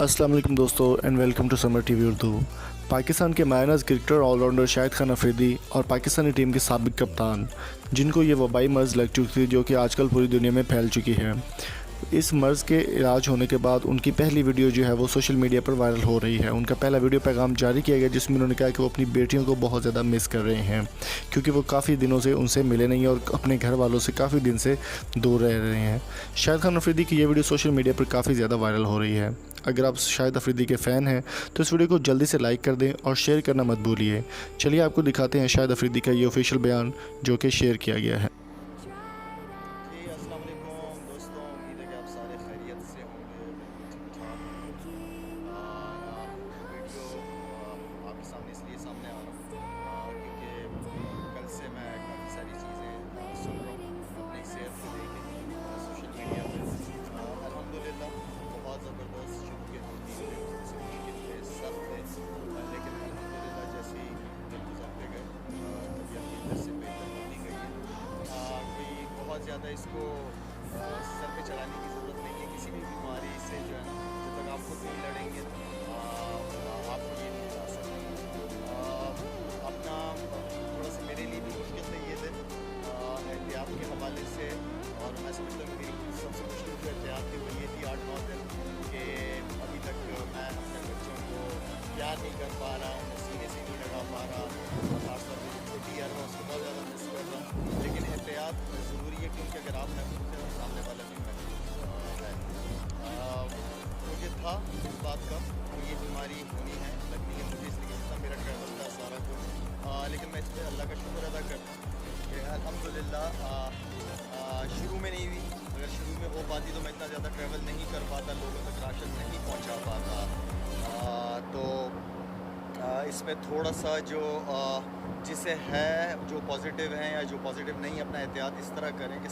अस्सलाम वालेकुम दोस्तों and welcome to Samaa TV Urdu. Pakistan के मायनाज़ क्रिकेटर ऑलराउंडर शाहिद खान अफरीदी और पाकिस्तानी टीम के साबिक कप्तान, जिनको ये वबाई मर्ज़ लग चुकी थी जो कि आजकल पूरी दुनिया में फैल चुकी है, इस मर्ज़ के इलाज होने के बाद उनकी पहली वीडियो जो है वो सोशल मीडिया पर वायरल हो रही है। उनका पहला वीडियो पैगाम जारी किया गया जिसमें उन्होंने कहा कि वो अपनी बेटियों को बहुत ज़्यादा मिस कर रहे हैं क्योंकि वो काफ़ी दिनों से उनसे मिले नहीं और अपने घर वालों से काफ़ी दिन से दूर रह रहे हैं। शाहिद खान अफरीदी की ये वीडियो सोशल मीडिया पर काफ़ी ज़्यादा वायरल हो रही है। अगर आप शाहिद अफरीदी के फ़ैन हैं तो इस वीडियो को जल्दी से लाइक कर दें और शेयर करना मत भूलिए। चलिए आपको दिखाते हैं शाहिद अफरीदी का ये ऑफिशियल बयान जो कि शेयर किया गया है। जी अस्सलाम वालेकुम दोस्तों, उम्मीद है कि आप सारे खैरियत से होंगे, बिल्कुल ठीक ठाक होंगे। वीडियो आपके सामने इसलिए सामने आ रहा हूँ क्योंकि कल से मैं काफ़ी सारी चीज़ें सुन रहा हूँ अपनी सेहत को लेके सोशल मीडिया पे। अल्हम्दुलिल्लाह बहुत ज़बरदस्त शुरू के 2-3 दिन थोड़े से मुश्किल थे, सख्त थे, लेकिन अल्हम्दुलिल्लाह जैसे ही दिन गुजरते गए तबीयत बेहतर से बेहतर होती गई है। कोई बहुत ज़्यादा इसको सर पे चढ़ाने की ज़रूरत नहीं है। किसी भी बीमारी से जो है ना, जब तक आप खुद नहीं लड़ेंगे आपको ये नहीं बचा सकते। अपना थोड़ा सा मेरे लिए भी मुश्किल थे ये दिन एहतियात के हवाले से, और मैं समझता हूँ मेरी सबसे मुश्किल जो एहतियात थी वो ये थी 8-9 दिन कि अभी तक मैं अपने बच्चों को प्यार नहीं कर पा रहा, उन्हें सीने से नहीं लगा पा रहा, और खासतौर पर जो छोटी यार मैं उसको बहुत ज़्यादा मिस कर रहा हूँ। लेकिन एहतियात ज़रूरी है क्योंकि अगर आप महफूज हैं तो सामने वाला भी महफूज है। मुझे था इस बात का कि ये बीमारी होनी है, लगनी है मुझे, इसलिए जितना मेरा ट्रैवल था सारा कुछ, लेकिन मैं इस पर अल्लाह का शुक्र अदा करता हूँ कि अल्हम्दुलिल्लाह शुरू में नहीं हुई। अगर शुरू में हो पाती तो मैं इतना ज़्यादा ट्रैवल नहीं कर पाता, लोगों तक राशन नहीं पहुँचा पाता। तो इसमें थोड़ा सा जो जिसे है, जो पॉजिटिव हैं या जो पॉजिटिव नहीं, अपना एहतियात इस तरह करें कि